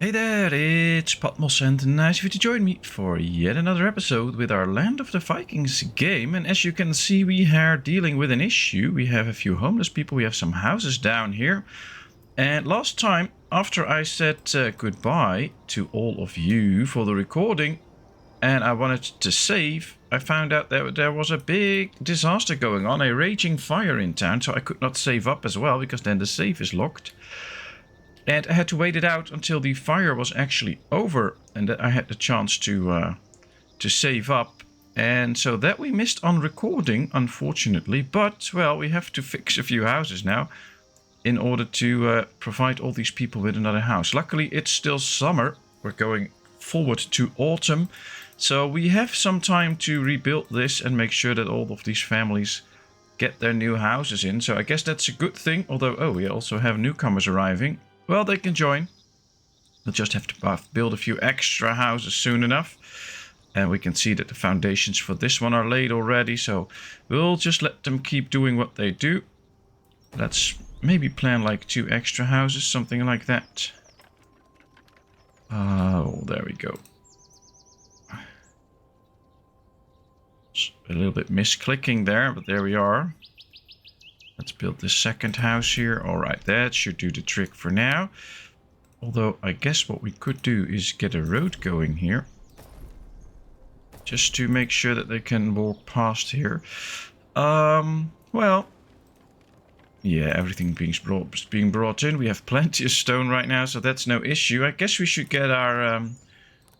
Hey there, it's Patmos and nice of you to join me for yet another episode with our Land of the Vikings game. And as you can see, we are dealing with an issue. We have a few homeless people, we have some houses down here. And last time, after I said goodbye to all of you for the recording, and I wanted to save, I found out that there was a big disaster going on, a raging fire in town, so I could not save up as well, because then the save is locked. And I had to wait it out until the fire was actually over and that I had the chance to save up. And so that we missed on recording, unfortunately. But, well, we have to fix a few houses now in order to provide all these people with another house. Luckily, it's still summer. We're going forward to autumn. So we have some time to rebuild this and make sure that all of these families get their new houses in. So I guess that's a good thing. Although, oh, we also have newcomers arriving. Well, they can join. We'll just have to build a few extra houses soon enough. And we can see that the foundations for this one are laid already. So we'll just let them keep doing what they do. Let's maybe plan like 2 extra houses, something like that. Oh, there we go. A little bit misclicking there, but there we are. Let's build the second house here. Alright, that should do the trick for now. Although, I guess what we could do is get a road going here. Just to make sure that they can walk past here. Well... yeah, everything being brought in. We have plenty of stone right now, so that's no issue. I guess we should get our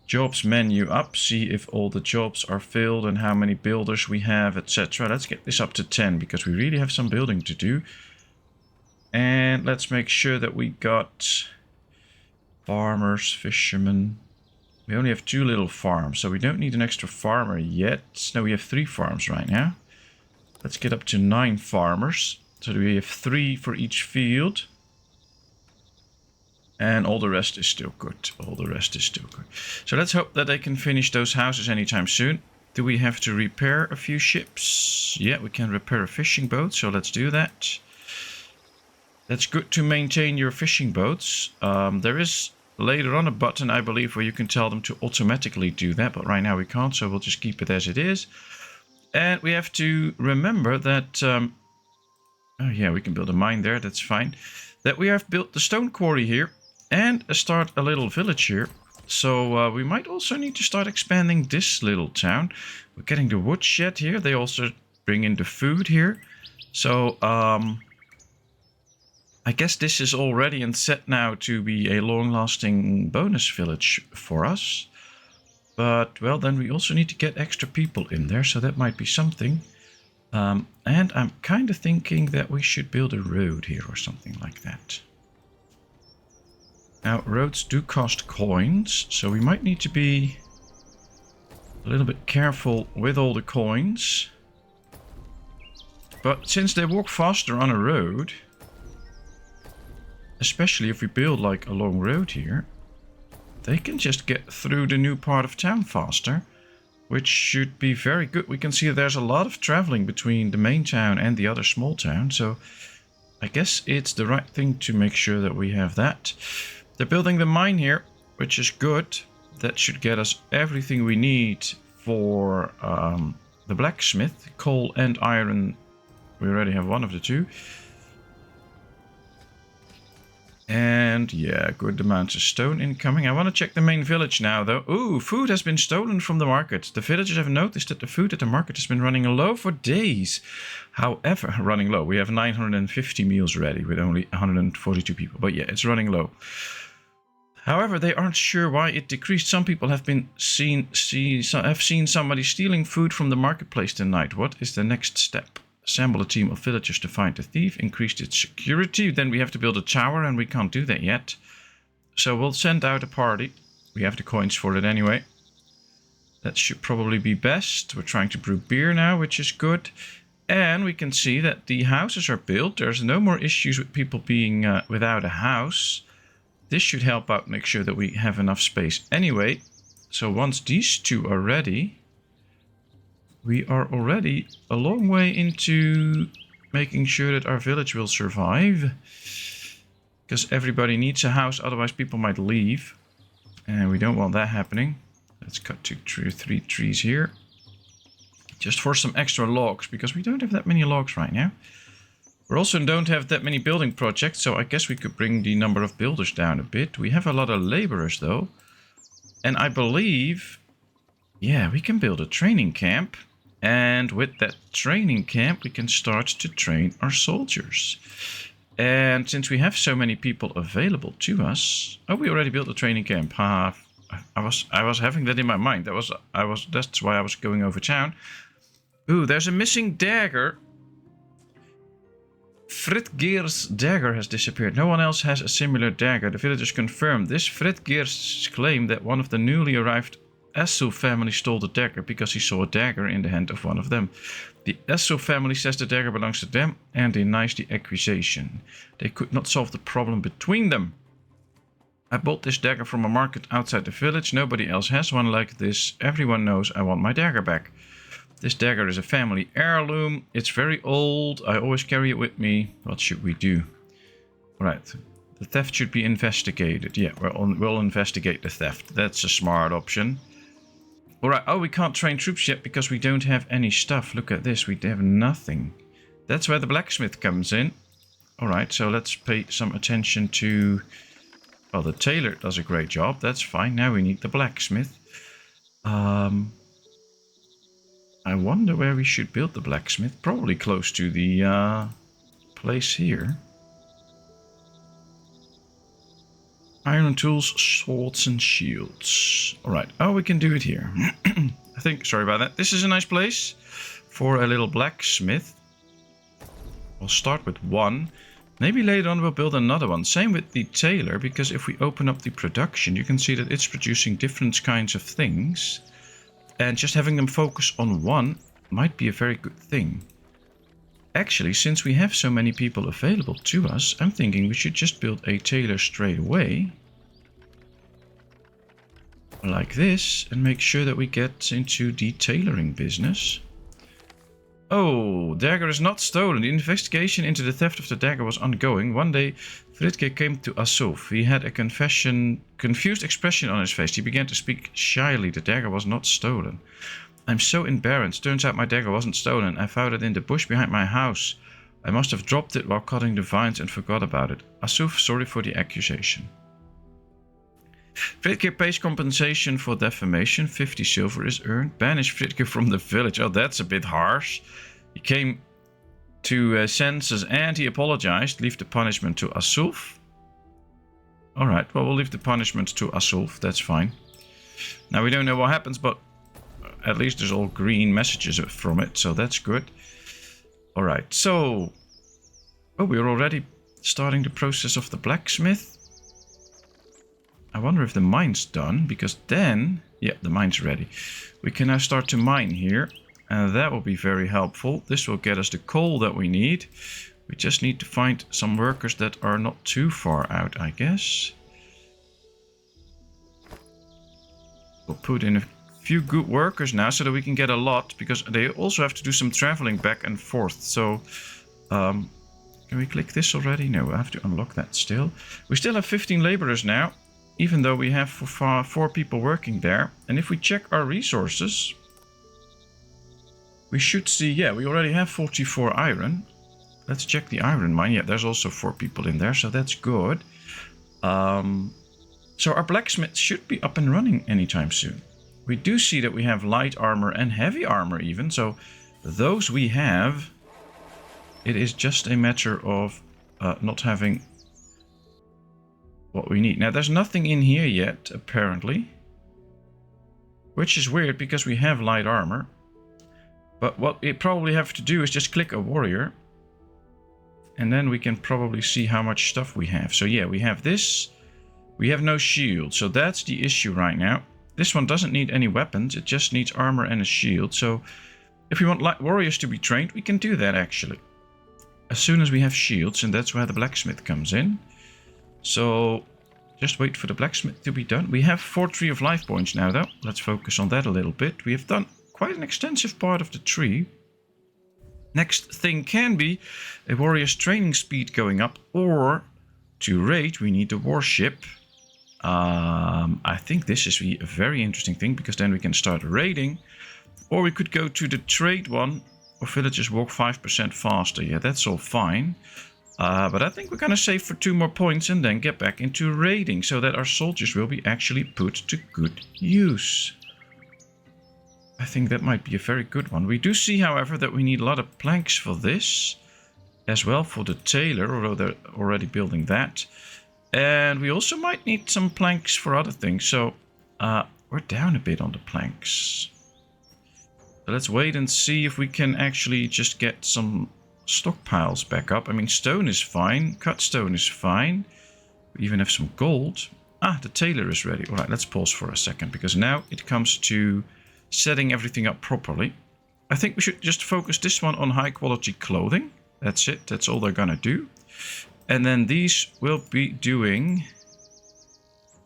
jobs menu up. See if all the jobs are filled and how many builders we have, etc. Let's get this up to 10 because we really have some building to do. And let's make sure that we got farmers, fishermen. We only have 2 little farms, so we don't need an extra farmer yet. No, we have 3 farms right now. Let's get up to 9 farmers. So we have 3 for each field. And all the rest is still good. All the rest is still good. So let's hope that they can finish those houses anytime soon. Do we have to repair a few ships? Yeah, we can repair a fishing boat. So let's do that. That's good to maintain your fishing boats. There is later on a button, I believe, where you can tell them to automatically do that. But right now we can't. So we'll just keep it as it is. And we have to remember that... oh yeah, we can build a mine there. That's fine. That we have built the stone quarry here. And start a little village here. So we might also need to start expanding this little town. We're getting the woodshed here. They also bring in the food here. So I guess this is all ready and set now to be a long-lasting bonus village for us. But, well, then we also need to get extra people in there. So that might be something. And I'm kind of thinking that we should build a road here or something like that. Now, roads do cost coins, so we might need to be a little bit careful with all the coins. But since they walk faster on a road, especially if we build like a long road here, they can just get through the new part of town faster, which should be very good. We can see there's a lot of traveling between the main town and the other small town, so I guess it's the right thing to make sure that we have that. They're building the mine here, which is good. That should get us everything we need for the blacksmith. Coal and iron, we already have one of the 2. And yeah, good amounts of stone incoming. I want to check the main village now, though. Ooh, food has been stolen from the market. The villagers have noticed that the food at the market has been running low for days. However, running low. We have 950 meals ready with only 142 people. But yeah, it's running low. However, they aren't sure why it decreased. Some people have seen somebody stealing food from the marketplace tonight. What is the next step? Assemble a team of villagers to find the thief. Increase its security. Then we have to build a tower, and we can't do that yet. So we'll send out a party. We have the coins for it anyway. That should probably be best. We're trying to brew beer now, which is good. And we can see that the houses are built. There's no more issues with people being without a house. This should help out, make sure that we have enough space anyway. So once these 2 are ready, we are already a long way into making sure that our village will survive. Because everybody needs a house, otherwise people might leave. And we don't want that happening. Let's cut 3 trees here. Just for some extra logs, because we don't have that many logs right now. We also don't have that many building projects, so I guess we could bring the number of builders down a bit. We have a lot of laborers though. And I believe, yeah, we can build a training camp. And with that training camp, we can start to train our soldiers. And since we have so many people available to us... Oh, we already built a training camp. I was having that in my mind. That's why I was going over town. Ooh, there's a missing dagger. Fritgeir's dagger has disappeared. No one else has a similar dagger. The villagers confirmed this. Fritgeir's claim that one of the newly arrived Esso family stole the dagger because he saw a dagger in the hand of one of them. The Esso family says the dagger belongs to them and denies the accusation. They could not solve the problem between them. I bought this dagger from a market outside the village. Nobody else has one like this. Everyone knows I want my dagger back. This dagger is a family heirloom. It's very old. I always carry it with me. What should we do? Right. The theft should be investigated. Yeah, we'll investigate the theft. That's a smart option. Alright, oh, we can't train troops yet because we don't have any stuff. Look at this, we have nothing. That's where the blacksmith comes in. Alright, so let's pay some attention to... Well, the tailor does a great job, that's fine. Now we need the blacksmith. I wonder where we should build the blacksmith. Probably close to the place here. Iron tools, swords and shields. Alright, oh, we can do it here. I think, sorry about that. This is a nice place for a little blacksmith. We'll start with one. Maybe later on we'll build another one. Same with the tailor, because if we open up the production, you can see that it's producing different kinds of things. And just having them focus on one might be a very good thing. Actually, since we have so many people available to us, I'm thinking we should just build a tailor straight away. Like this, and make sure that we get into the tailoring business. Oh, dagger is not stolen. The investigation into the theft of the dagger was ongoing. One day, Fritke came to Asov. He had a confused expression on his face. He began to speak shyly. The dagger was not stolen. I'm so embarrassed. Turns out my dagger wasn't stolen. I found it in the bush behind my house. I must have dropped it while cutting the vines and forgot about it. Asuf, sorry for the accusation. Fritke pays compensation for defamation. 50 silver is earned. Banish Fritke from the village. Oh, that's a bit harsh. He came to senses and he apologized. Leave the punishment to Asuf. Alright, well, we'll leave the punishment to Asuf. That's fine. Now, we don't know what happens, but at least there's all green messages from it, so that's good. Alright, so... Oh, we're already starting the process of the blacksmith. I wonder if the mine's done, because then... Yeah, the mine's ready. We can now start to mine here, and that will be very helpful. This will get us the coal that we need. We just need to find some workers that are not too far out, I guess. We'll put in a few good workers now so that we can get a lot, because they also have to do some traveling back and forth. So can we click this already? No, I have to unlock that still. We still have 15 laborers now, even though we have 4 people working there. And if we check our resources, we should see, yeah, we already have 44 iron. Let's check the iron mine. Yeah, there's also 4 people in there, so that's good. So our blacksmith should be up and running anytime soon. We do see that we have light armor and heavy armor even, so those we have. It is just a matter of not having what we need. Now, there's nothing in here yet, apparently. Which is weird, because we have light armor. But what we probably have to do is just click a warrior. And then we can probably see how much stuff we have. So yeah, we have this. We have no shield, so that's the issue right now. This one doesn't need any weapons, it just needs armor and a shield. So if we want warriors to be trained, we can do that actually. As soon as we have shields, and that's where the blacksmith comes in. So just wait for the blacksmith to be done. We have 4 tree of life points now though. Let's focus on that a little bit. We have done quite an extensive part of the tree. Next thing can be a warrior's training speed going up, or to raid we need the warship. I think this is a very interesting thing, because then we can start raiding. Or we could go to the trade one, or villagers walk 5% faster. Yeah, that's all fine. But I think we're going to save for 2 more points and then get back into raiding, so that our soldiers will be actually put to good use. I think that might be a very good one. We do see, however, that we need a lot of planks for this, as well for the tailor, although they're already building that. And we also might need some planks for other things, so we're down a bit on the planks. So let's wait and see if we can actually just get some stockpiles back up. I mean, stone is fine, cut stone is fine. We even have some gold. Ah, the tailor is ready. All right, let's pause for a second, because now it comes to setting everything up properly. I think we should just focus this one on high quality clothing. That's it, that's all they're gonna do. And then these will be doing...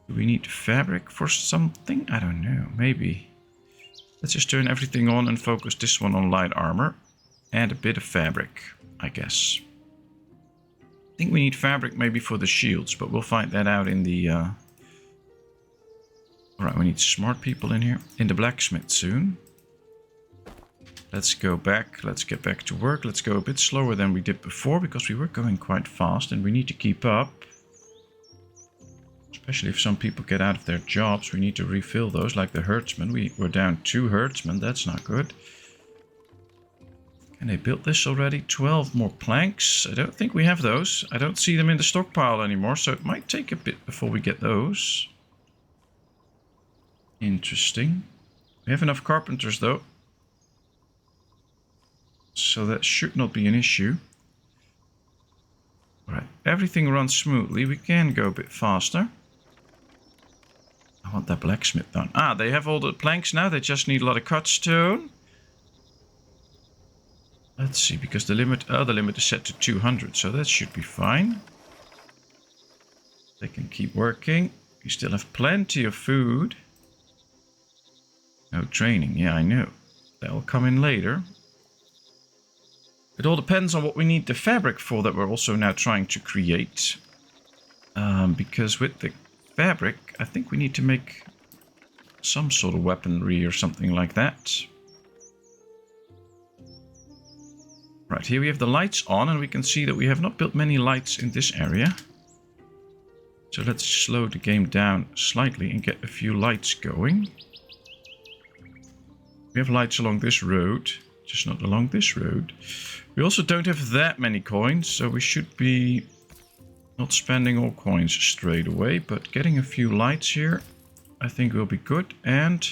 Do we need fabric for something? I don't know, maybe. Let's just turn everything on and focus this one on light armor. And a bit of fabric, I guess. I think we need fabric maybe for the shields, but we'll find that out in the... Alright, we need smart people in here. In the blacksmith soon. Let's go back. Let's get back to work. Let's go a bit slower than we did before, because we were going quite fast and we need to keep up. Especially if some people get out of their jobs, we need to refill those, like the herdsmen. We're down 2 herdsmen, that's not good. Can they build this already? 12 more planks. I don't think we have those. I don't see them in the stockpile anymore, so it might take a bit before we get those. Interesting. We have enough carpenters though, so that should not be an issue. Alright, everything runs smoothly. We can go a bit faster. I want that blacksmith done. Ah, they have all the planks now. They just need a lot of cut stone. Let's see, because the limit is set to 200, so that should be fine. They can keep working. We still have plenty of food. No training, yeah, I know. That'll come in later. It all depends on what we need the fabric for, that we're also now trying to create. Because with the fabric, I think we need to make some sort of weaponry or something like that. Right, here we have the lights on, and we can see that we have not built many lights in this area. So let's slow the game down slightly and get a few lights going. We have lights along this road, just not along this road. We also don't have that many coins, so we should be not spending all coins straight away, but getting a few lights here I think will be good. And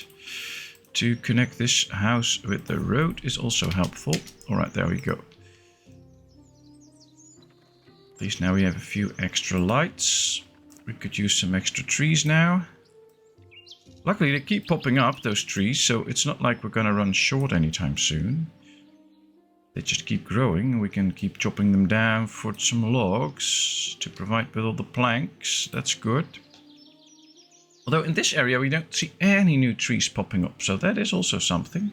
to connect this house with the road is also helpful. Alright, there we go. At least now we have a few extra lights. We could use some extra trees now. Luckily they keep popping up, those trees, so it's not like we're gonna run short anytime soon. They just keep growing, and we can keep chopping them down for some logs to provide with all the planks. That's good. Although in this area we don't see any new trees popping up, so that is also something.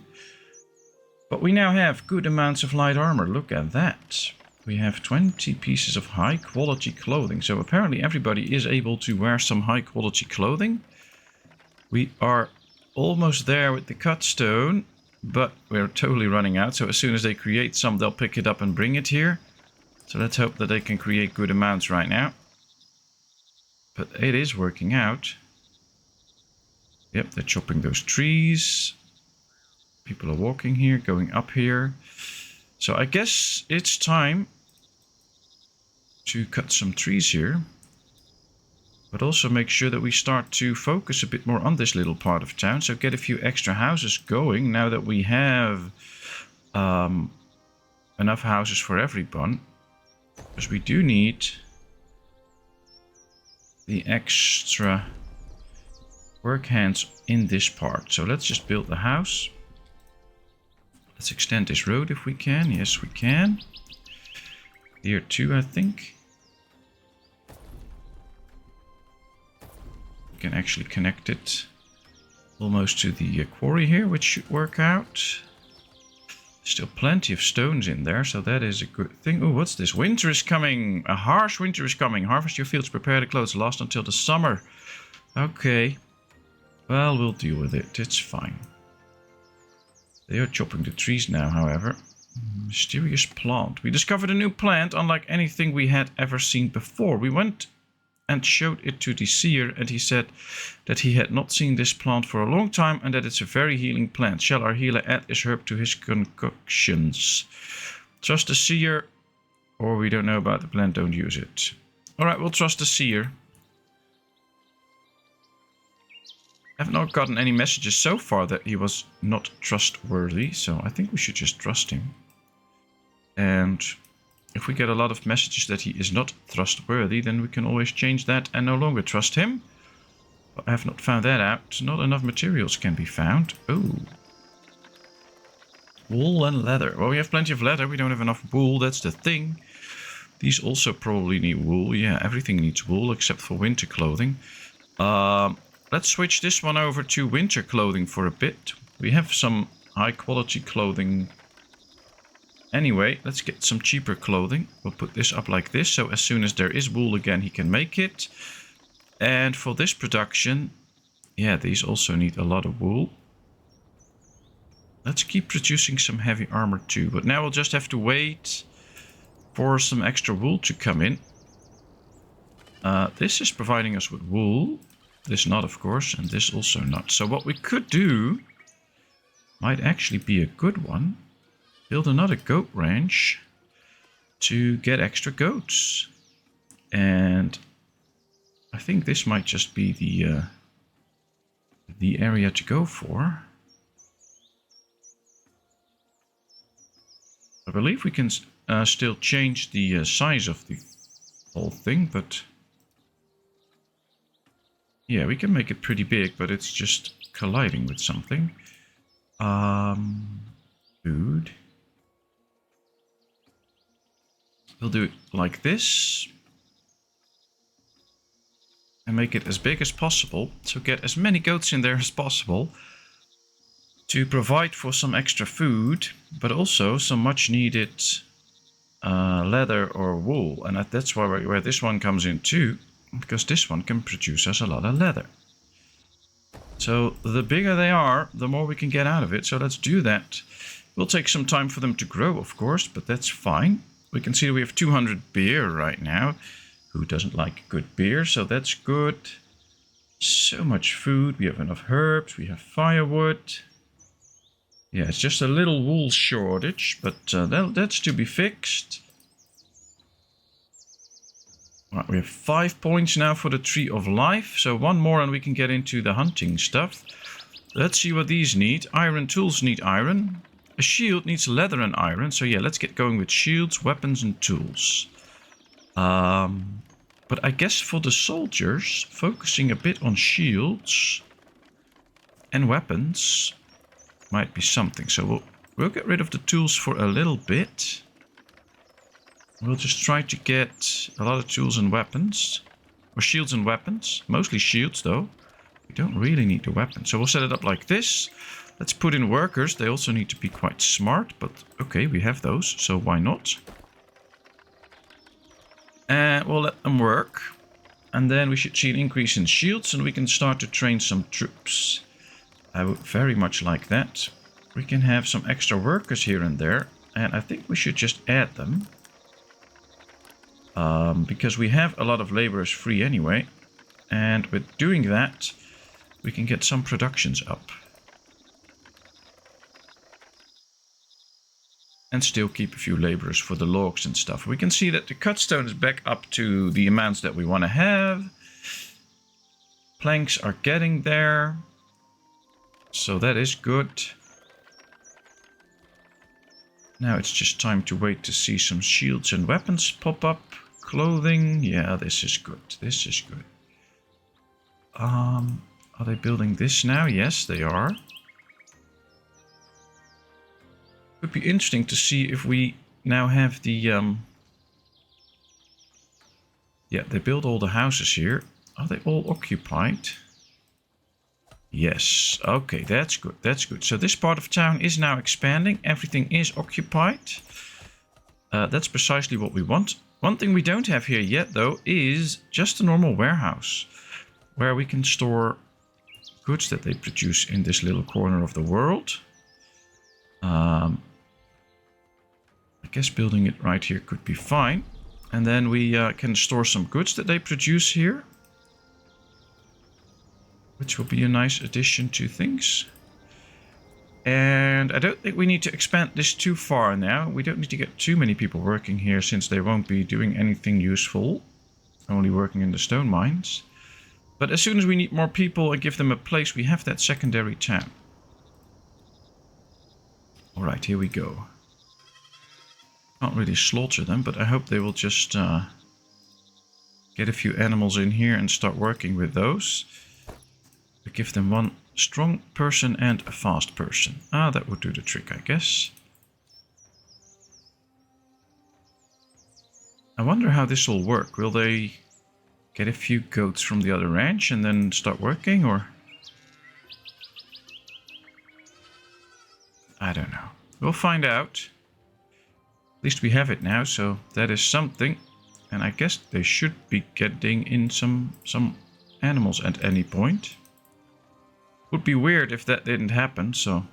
But we now have good amounts of light armor, look at that. We have 20 pieces of high quality clothing, so apparently everybody is able to wear some high quality clothing. We are almost there with the cut stone, but we're totally running out, so as soon as they create some, they'll pick it up and bring it here. So let's hope that they can create good amounts right now. But it is working out. Yep, they're chopping those trees. People are walking here, going up here. So I guess it's time to cut some trees here. But also make sure that we start to focus a bit more on this little part of town. So get a few extra houses going now that we have enough houses for everyone. Because we do need the extra work hands in this part. So let's just build the house. Let's extend this road if we can. Yes, we can. Here too, I think. Can actually connect it almost to the quarry here, which should work out. Still plenty of stones in there, so that is a good thing. Oh, what's this? Winter is coming. A harsh winter is coming. Harvest your fields, prepare the clothes, last until the summer. Okay. Well, we'll deal with it. It's fine. They are chopping the trees now, however. Mysterious plant. We discovered a new plant unlike anything we had ever seen before. We went and showed it to the seer, and he said that he had not seen this plant for a long time and that it's a very healing plant. Shall our healer add this herb to his concoctions? Trust the seer, or we don't know about the plant, don't use it. Alright, we'll trust the seer. I have not gotten any messages so far that he was not trustworthy, so I think we should just trust him. And if we get a lot of messages that he is not trustworthy, then we can always change that and no longer trust him. But I have not found that out. Not enough materials can be found. Oh. Wool and leather. Well, we have plenty of leather. We don't have enough wool. That's the thing. These also probably need wool. Yeah, everything needs wool except for winter clothing. Let's switch this one over to winter clothing for a bit. We have some high quality clothing. Anyway, let's get some cheaper clothing. We'll put this up like this, so as soon as there is wool again, he can make it. And for this production, yeah, these also need a lot of wool. Let's keep producing some heavy armor too, but now we'll just have to wait for some extra wool to come in. This is providing us with wool. This not, of course, and this also not. So what we could do might actually be a good one. Build another goat ranch to get extra goats. And I think this might just be the area to go for. I believe we can still change the size of the whole thing, but yeah, we can make it pretty big, but it's just colliding with something. Food. We'll do it like this. And make it as big as possible. So get as many goats in there as possible. To provide for some extra food, but also some much needed leather or wool. And that's where this one comes in too. Because this one can produce us a lot of leather. So the bigger they are, the more we can get out of it. So let's do that. Will take some time for them to grow, of course, but that's fine. We can see we have 200 beer right now. Who doesn't like good beer? So that's good. So much food. We have enough herbs. We have firewood. Yeah, it's just a little wool shortage, but that's to be fixed. Right, we have 5 points now for the Tree of Life. So one more and we can get into the hunting stuff. Let's see what these need. Iron tools need iron. A shield needs leather and iron. So yeah, let's get going with shields, weapons and tools. But I guess for the soldiers, focusing a bit on shields and weapons might be something. So we'll get rid of the tools for a little bit. We'll just try to get a lot of tools and weapons. Or shields and weapons. Mostly shields though. We don't really need the weapons. So we'll set it up like this. Let's put in workers. They also need to be quite smart. But okay, we have those. So why not? And we'll let them work. And then we should see an increase in shields. And we can start to train some troops. I would very much like that. We can have some extra workers here and there. And I think we should just add them. Because we have a lot of laborers free anyway. And with doing that, we can get some productions up. And still keep a few laborers for the logs and stuff. We can see that the cutstone is back up to the amounts that we want to have. Planks are getting there. So that is good. Now it's just time to wait to see some shields and weapons pop up. Clothing, yeah, this is good. This is good. Are they building this now? Yes, they are. Would be interesting to see if we now have the yeah, they build all the houses here. Are they all occupied? Yes. Okay, that's good. That's good. So this part of town is now expanding. Everything is occupied. That's precisely what we want. One thing we don't have here yet, though, is just a normal warehouse. where we can store goods that they produce in this little corner of the world. I guess building it right here could be fine. And then we can store some goods that they produce here, which will be a nice addition to things. And I don't think we need to expand this too far now. We don't need to get too many people working here, since they won't be doing anything useful, only working in the stone mines. But as soon as we need more people and give them a place, we have that secondary town. Alright, here we go. Can't really slaughter them, but I hope they will just get a few animals in here and start working with those. We give them one strong person and a fast person. Ah, that would do the trick, I guess. I wonder how this will work. Will they get a few goats from the other ranch and then start working, or? I don't know. We'll find out. At least we have it now, so that is something. And I guess they should be getting in some animals at any point. Would be weird if that didn't happen, so.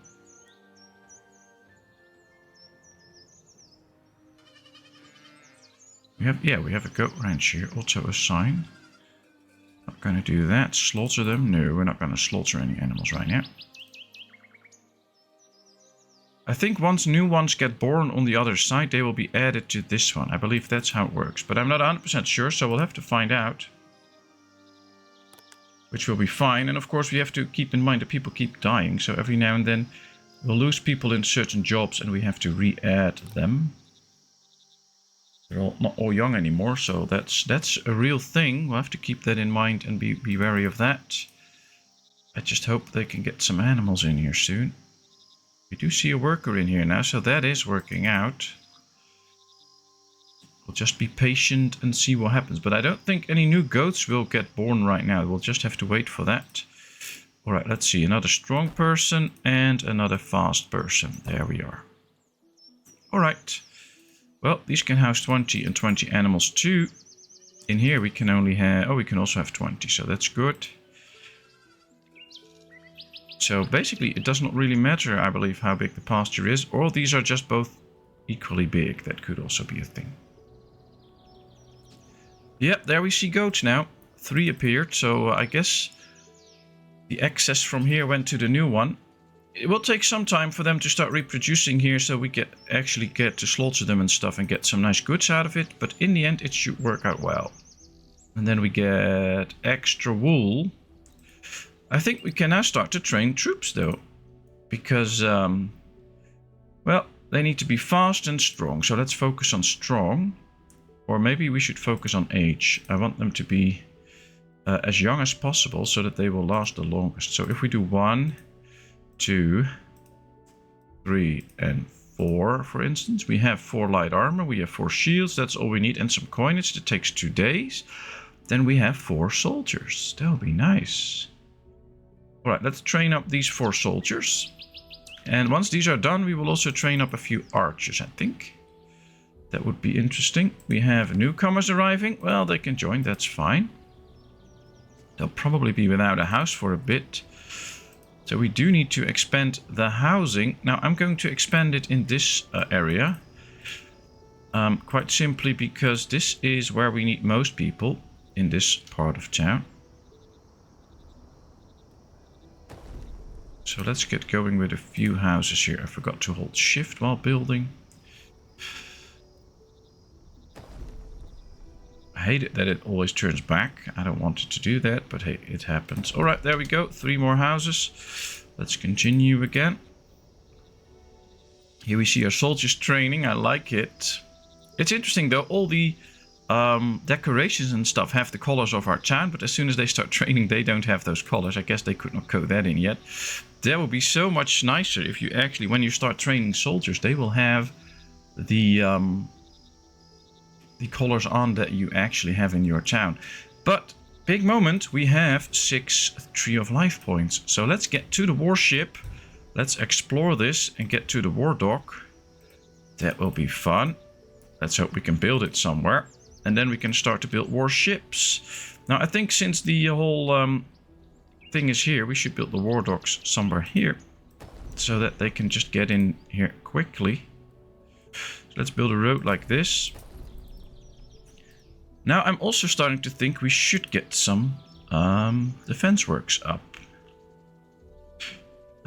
We have a goat ranch here, auto assign. Not gonna do that. Slaughter them? No, we're not gonna slaughter any animals right now. I think once new ones get born on the other side, they will be added to this one. I believe that's how it works, but I'm not 100% sure, so we'll have to find out. Which will be fine, and of course we have to keep in mind that people keep dying, so every now and then we'll lose people in certain jobs and we have to re-add them. They're not all young anymore, so that's a real thing. We'll have to keep that in mind and be wary of that. I just hope they can get some animals in here soon. We do see a worker in here now, so that is working out. We'll just be patient and see what happens. But I don't think any new goats will get born right now. We'll just have to wait for that. Alright, let's see. Another strong person and another fast person. There we are. Alright. Well, these can house 20 and 20 animals too. In here we can only have... Oh, we can also have 20, so that's good. So basically it does not really matter, I believe, how big the pasture is. Or these are just both equally big. That could also be a thing. Yep, there we see goats now. 3 appeared, so I guess the excess from here went to the new one. It will take some time for them to start reproducing here, so we actually get to slaughter them and stuff and get some nice goods out of it. But in the end it should work out well. And then we get extra wool. I think we can now start to train troops though. Because, well, they need to be fast and strong. So let's focus on strong. Or maybe we should focus on age. I want them to be as young as possible so that they will last the longest. So if we do 1, 2, 3 and 4, for instance. We have 4 light armor, we have 4 shields, that's all we need. And some coinage, that takes 2 days. Then we have 4 soldiers. That'll be nice. Alright, let's train up these 4 soldiers. And once these are done, we will also train up a few archers, I think. That would be interesting. We have newcomers arriving. Well, they can join, that's fine. They'll probably be without a house for a bit. So we do need to expand the housing. Now, I'm going to expand it in this area. Quite simply because this is where we need most people in this part of town. So let's get going with a few houses here. I forgot to hold shift while building. I hate it that it always turns back. I don't want it to do that, but hey, it happens. Alright, there we go. 3 more houses. Let's continue again. Here we see our soldiers training. I like it. It's interesting though, all the decorations and stuff have the colors of our town, but as soon as they start training, they don't have those colors. I guess they could not code that in yet. That would be so much nicer if you actually, when you start training soldiers, they will have the colors on that you actually have in your town. But big moment, we have 6 Tree of Life points. So let's get to the warship. Let's explore this and get to the war dock. That will be fun. Let's hope we can build it somewhere. And then we can start to build warships. Now, I think since the whole thing is here, we should build the war docks somewhere here. So that they can just get in here quickly. So let's build a road like this. Now, I'm also starting to think we should get some defense works up.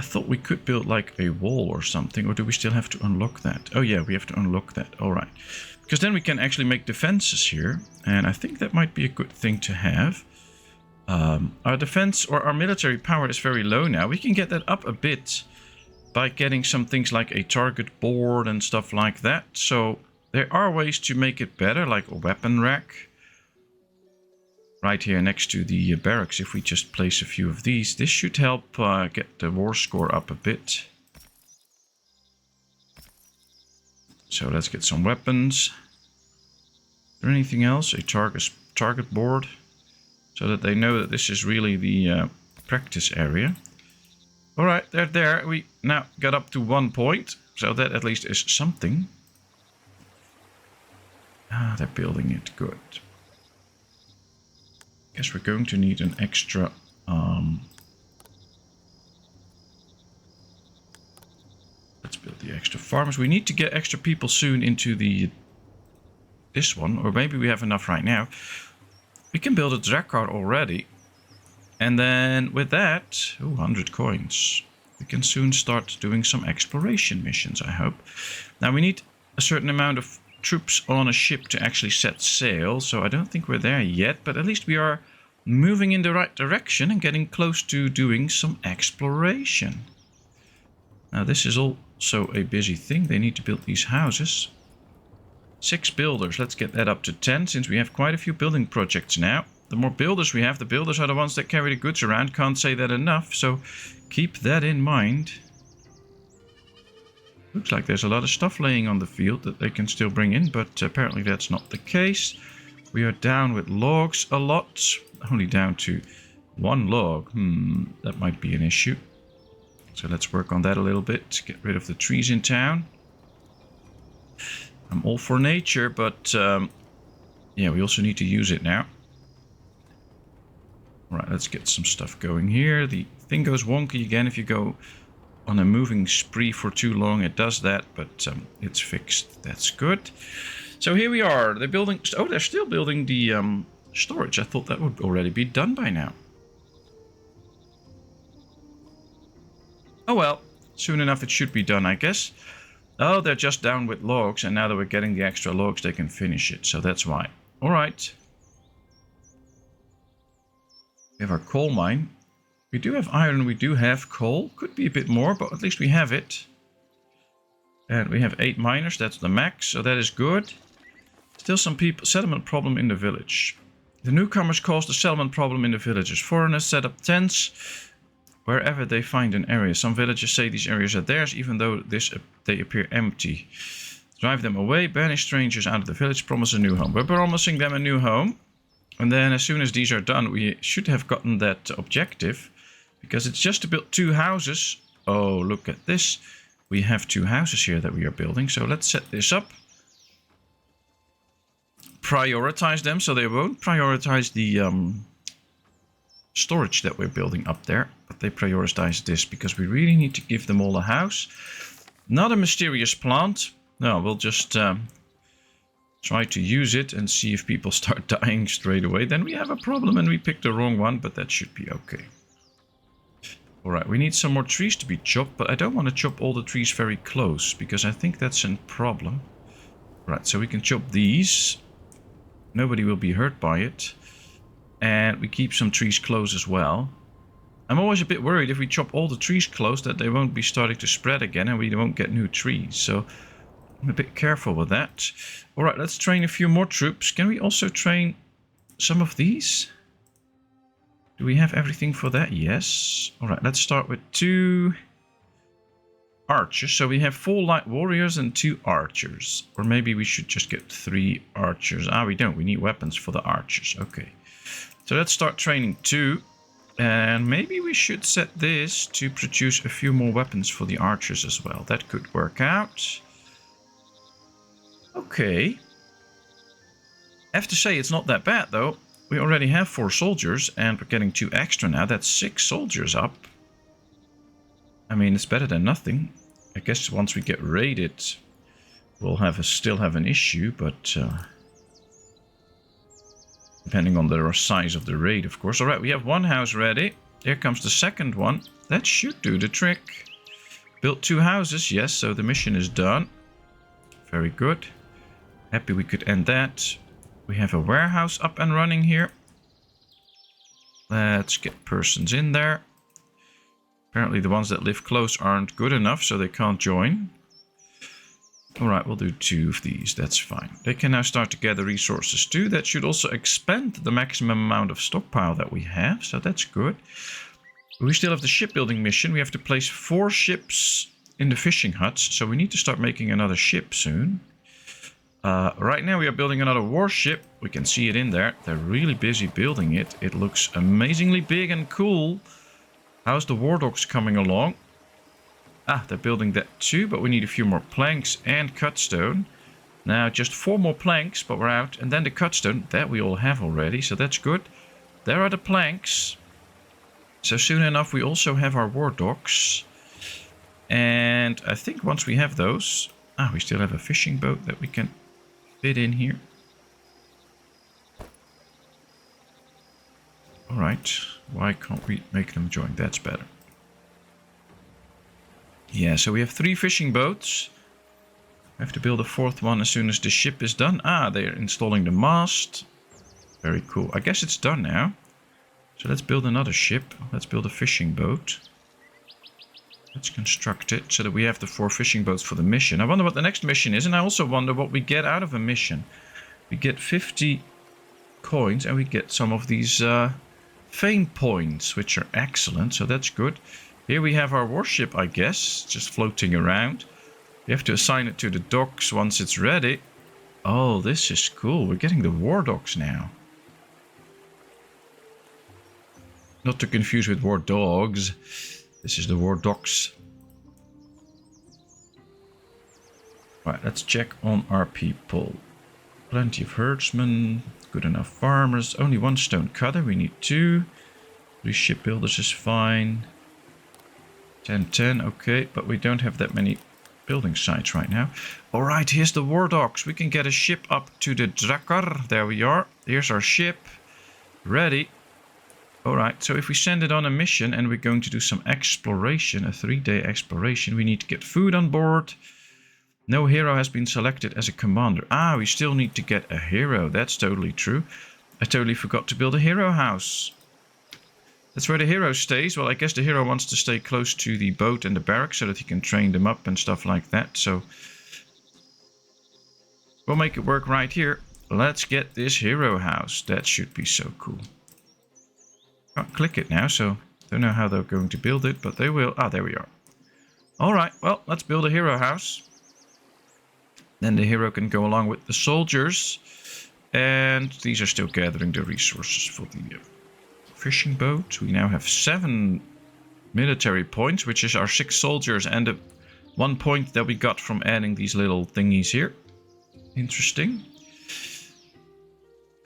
I thought we could build like a wall or something, or do we still have to unlock that? Oh yeah, we have to unlock that. All right. Because then we can actually make defenses here, and I think that might be a good thing to have. Our defense or our military power is very low now. We can get that up a bit by getting some things like a target board and stuff like that. So there are ways to make it better, like a weapon rack. Right here next to the barracks, if we just place a few of these, this should help get the war score up a bit. So let's get some weapons. Is there anything else? A target board, so that they know that this is really the practice area. All right, they're there. We now got up to 1 point, so that at least is something. Ah, they're building it. Good. Guess we're going to need an extra let's build the extra farmers. We need to get extra people soon into this one, or maybe we have enough right now. We can build a Drakkar already, and then with that, 100 coins, we can soon start doing some exploration missions, I hope. Now we need a certain amount of troops on a ship to actually set sail, so I don't think we're there yet, but at least we are moving in the right direction and getting close to doing some exploration. Now this is also a busy thing. They need to build these houses. 6 builders. Let's get that up to 10, since we have quite a few building projects now. The more builders we have, the builders are the ones that carry the goods around. Can't say that enough, so keep that in mind. Looks like there's a lot of stuff laying on the field that they can still bring in, but apparently that's not the case. We are down with logs a lot. Only down to 1 log. That might be an issue. So let's work on that a little bit. Get rid of the trees in town. I'm all for nature, but yeah, we also need to use it now. Right, let's get some stuff going here. The thing goes wonky again if you go on a moving spree for too long. It does that, but it's fixed. That's good. So here we are. They're building. Oh, they're still building the storage. I thought that would already be done by now. Oh well, soon enough it should be done, I guess. Oh, they're just down with logs, and now that we're getting the extra logs, they can finish it. So that's why. All right. We have our coal mine. We do have iron, we do have coal. Could be a bit more, but at least we have it. And we have 8 miners, that's the max, so that is good. Still some settlement problem in the village. The newcomers caused a settlement problem in the villages. Foreigners set up tents wherever they find an area. Some villagers say these areas are theirs, even though they appear empty. Drive them away, banish strangers out of the village, promise a new home. We're promising them a new home. And then as soon as these are done, we should have gotten that objective. Because it's just to build 2 houses. Oh, look at this. We have 2 houses here that we are building. So let's set this up. Prioritize them so they won't prioritize the storage that we're building up there. But they prioritize this because we really need to give them all a house. Not a mysterious plant. No, we'll just try to use it and see if people start dying straight away. Then we have a problem and we picked the wrong one, but that should be okay. Alright, we need some more trees to be chopped, but I don't want to chop all the trees very close, because I think that's a problem. Right, so we can chop these. Nobody will be hurt by it. And we keep some trees close as well. I'm always a bit worried if we chop all the trees close that they won't be starting to spread again and we won't get new trees. So I'm a bit careful with that. Alright, let's train a few more troops. Can we also train some of these? Do we have everything for that? Yes. Alright, let's start with 2 archers. So we have 4 light warriors and 2 archers. Or maybe we should just get 3 archers. Ah, we don't. We need weapons for the archers. Okay. So let's start training 2. And maybe we should set this to produce a few more weapons for the archers as well. That could work out. Okay. I have to say, it's not that bad, though. We already have 4 soldiers, and we're getting 2 extra now. That's 6 soldiers up. I mean, it's better than nothing. I guess once we get raided, we'll still have an issue, but depending on the size of the raid, of course. Alright, we have 1 house ready. Here comes the second one. That should do the trick. Built 2 houses, yes, so the mission is done. Very good. Happy we could end that. We have a warehouse up and running here. Let's get persons in there. Apparently the ones that live close aren't good enough, so they can't join. Alright, we'll do 2 of these, that's fine. They can now start to gather resources too. That should also expand the maximum amount of stockpile that we have, so that's good. We still have the shipbuilding mission. We have to place 4 ships in the fishing huts, so we need to start making another ship soon. Right now we are building another warship. We can see it in there. They're really busy building it. It looks amazingly big and cool. How's the war dogs coming along? Ah, they're building that too, but we need a few more planks and cut stone. Now just 4 more planks, but we're out. And then the cut stone, that we all have already, so that's good. There are the planks. So soon enough we also have our war dogs. And I think once we have those... Ah, we still have a fishing boat that we can fit in here. Alright, why can't we make them join? That's better. Yeah, so we have 3 fishing boats. We have to build a 4th one as soon as the ship is done. Ah, they're installing the mast. Very cool. I guess it's done now. So let's build another ship. Let's build a fishing boat. Let's construct it so that we have the 4 fishing boats for the mission. I wonder what the next mission is, and I also wonder what we get out of a mission. We get 50 coins and we get some of these fame points, which are excellent, so that's good. Here we have our warship, I guess, just floating around. We have to assign it to the docks once it's ready. Oh, this is cool. We're getting the war dogs now. Not to confuse with war dogs. This is the war docks. Right, let's check on our people. Plenty of herdsmen, good enough farmers. Only 1 stone cutter, we need 2. 3 shipbuilders is fine. 10, okay, but we don't have that many building sites right now. Alright, here's the war docks. We can get a ship up to the Drakkar. There we are. Here's our ship. Ready. Alright, so if we send it on a mission and we're going to do some exploration, a 3-day exploration, we need to get food on board. No hero has been selected as a commander. Ah, we still need to get a hero. That's totally true. I totally forgot to build a hero house. That's where the hero stays. Well, I guess the hero wants to stay close to the boat and the barracks so that he can train them up and stuff like that. So we'll make it work right here. Let's get this hero house. That should be so cool. Can't click it now, so don't know how they're going to build it, but they will. Ah, there we are. Alright, well, let's build a hero house. Then the hero can go along with the soldiers. And these are still gathering the resources for the fishing boat. We now have 7 military points, which is our 6 soldiers and the 1 point that we got from adding these little thingies here. Interesting.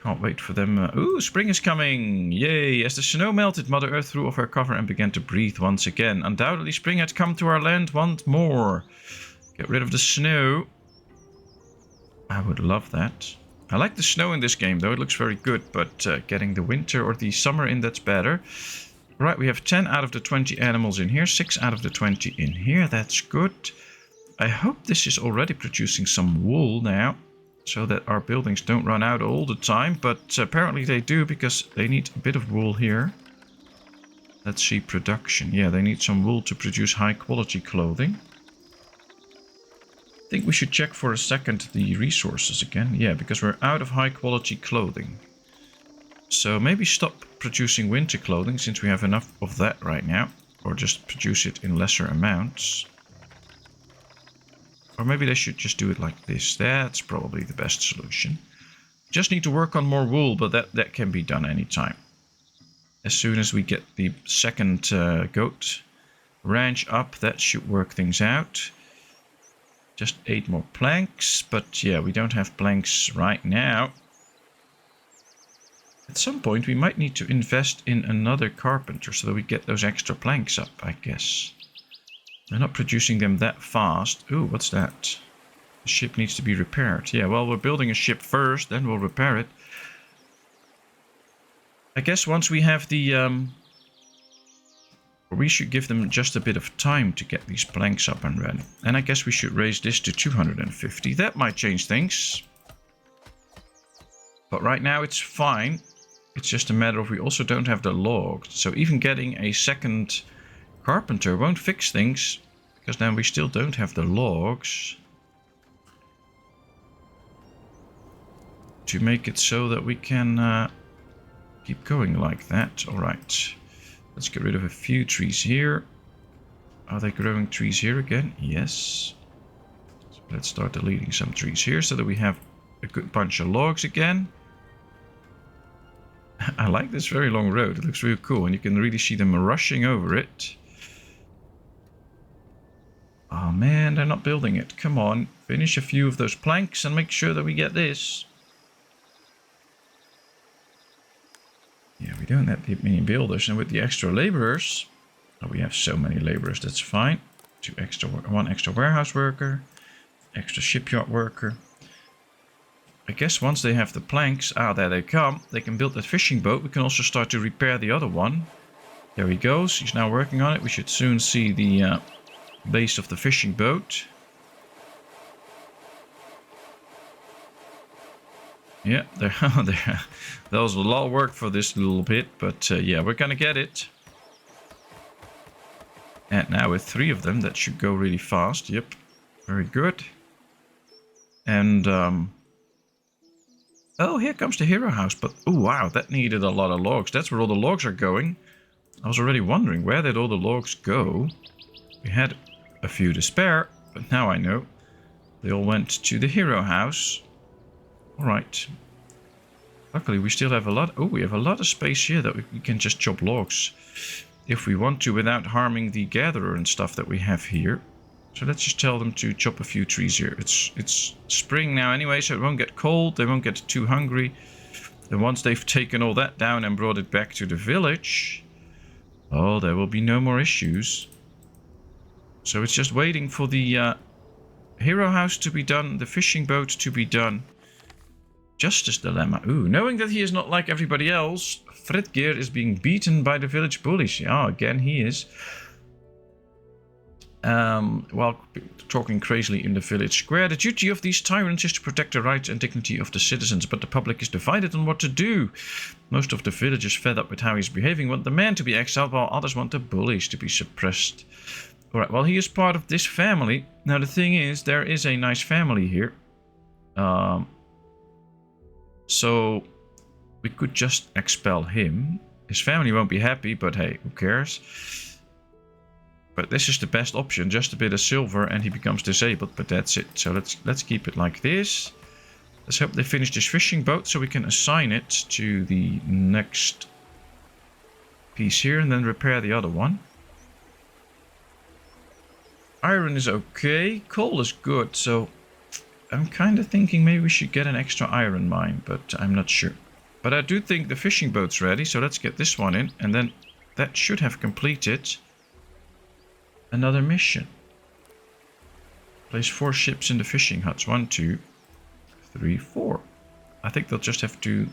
Can't wait for them. Ooh, spring is coming! Yay! As the snow melted, Mother Earth threw off her cover and began to breathe once again. Undoubtedly, spring had come to our land once more. Get rid of the snow. I would love that. I like the snow in this game, though. It looks very good, but getting the winter or the summer in, that's better. Right, we have 10 out of the 20 animals in here. 6 out of the 20 in here. That's good. I hope this is already producing some wool now, so that our buildings don't run out all the time, but apparently they do because they need a bit of wool here. Let's see, production. Yeah, they need some wool to produce high quality clothing. I think we should check for a second the resources again. Yeah, because we're out of high quality clothing. So maybe stop producing winter clothing since we have enough of that right now, or just produce it in lesser amounts. Or maybe they should just do it like this. That's probably the best solution. Just need to work on more wool, but that can be done anytime. As soon as we get the second goat ranch up, that should work things out. Just 8 more planks, but yeah, we don't have planks right now. At some point we might need to invest in another carpenter so that we get those extra planks up, I guess. They're not producing them that fast. Ooh, what's that? The ship needs to be repaired. Yeah, well, we're building a ship first, then we'll repair it. I guess once we have the... we should give them just a bit of time to get these planks up and running. And I guess we should raise this to 250. That might change things. But right now it's fine. It's just a matter of we also don't have the logs. So even getting a second carpenter won't fix things, because then we still don't have the logs to make it so that we can keep going like that. Alright, let's get rid of a few trees here. Are they growing trees here again? Yes. So let's start deleting some trees here so that we have a good bunch of logs again. I like this very long road. It looks really cool, and you can really see them rushing over it. Oh man, they're not building it. Come on, finish a few of those planks and make sure that we get this. Yeah, we don't have that many builders, and with the extra laborers, oh, we have so many laborers, that's fine. One extra warehouse worker, extra shipyard worker. I guess once they have the planks, there they come, they can build that fishing boat. We can also start to repair the other one. There he goes, he's now working on it. We should soon see the base of the fishing boat. Yeah, that was a lot of work for this little bit, but yeah, we're gonna get it. And now with 3 of them, that should go really fast. Yep, very good. And oh, here comes the hero house, but oh wow, that needed a lot of logs. That's where all the logs are going. I was already wondering, where did all the logs go? We had a few to spare, but now I know. They all went to the hero house. Alright. Luckily we still have a lot... Oh, we have a lot of space here that we can just chop logs if we want to, without harming the gatherer and stuff that we have here. So let's just tell them to chop a few trees here. It's spring now anyway, so it won't get cold. They won't get too hungry. And once they've taken all that down and brought it back to the village, oh, there will be no more issues. So it's just waiting for the hero house to be done, the fishing boat to be done. Justice dilemma. Ooh, knowing that he is not like everybody else, Fredgeir is being beaten by the village bullies. Yeah, again he is. While talking crazily in the village square, the duty of these tyrants is to protect the rights and dignity of the citizens, but the public is divided on what to do. Most of the villagers, fed up with how he's behaving, want the man to be exiled, while others want the bullies to be suppressed. Alright, well, he is part of this family. Now, the thing is, there is a nice family here. So, we could just expel him. His family won't be happy, but hey, who cares? But this is the best option, just a bit of silver and he becomes disabled, but that's it. So let's keep it like this. Let's hope they finish this fishing boat so we can assign it to the next piece here and then repair the other one. Iron is okay, coal is good, so I'm kind of thinking maybe we should get an extra iron mine, but I'm not sure. But I do think the fishing boat's ready, so let's get this one in, and then that should have completed another mission. Place 4 ships in the fishing huts. 1, 2, 3, 4. I think they'll just have to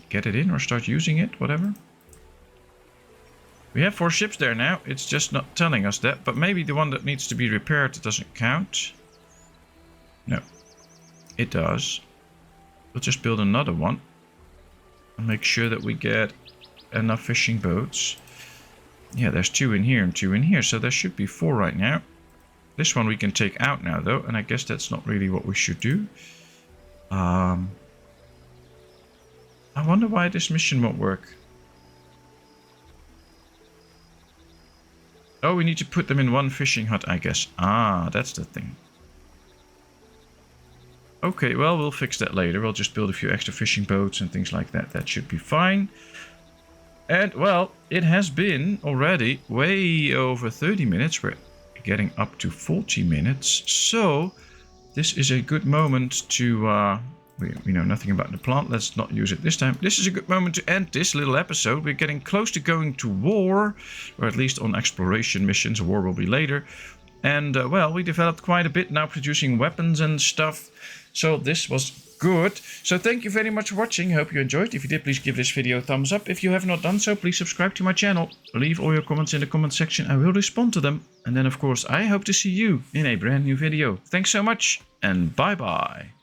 get it in or start using it, whatever. We have 4 ships there now. It's just not telling us that, but maybe the one that needs to be repaired doesn't count. No, it does. We'll just build another one and make sure that we get enough fishing boats. Yeah, there's 2 in here and 2 in here, so there should be 4 right now. This one we can take out now, though, and I guess that's not really what we should do. I wonder why this mission won't work. Oh, we need to put them in one fishing hut, I guess. Ah, that's the thing. Okay, well, we'll fix that later. We'll just build a few extra fishing boats and things like that. That should be fine. And, well, it has been already way over 30 minutes. We're getting up to 40 minutes. So, this is a good moment to We know nothing about the plant. Let's not use it this time. This is a good moment to end this little episode. We're getting close to going to war, or at least on exploration missions. War will be later. And, well, we developed quite a bit now, producing weapons and stuff. So this was good. So thank you very much for watching. I hope you enjoyed. If you did, please give this video a thumbs up. If you have not done so, please subscribe to my channel. Leave all your comments in the comment section. I will respond to them. And then, of course, I hope to see you in a brand new video. Thanks so much, and bye-bye.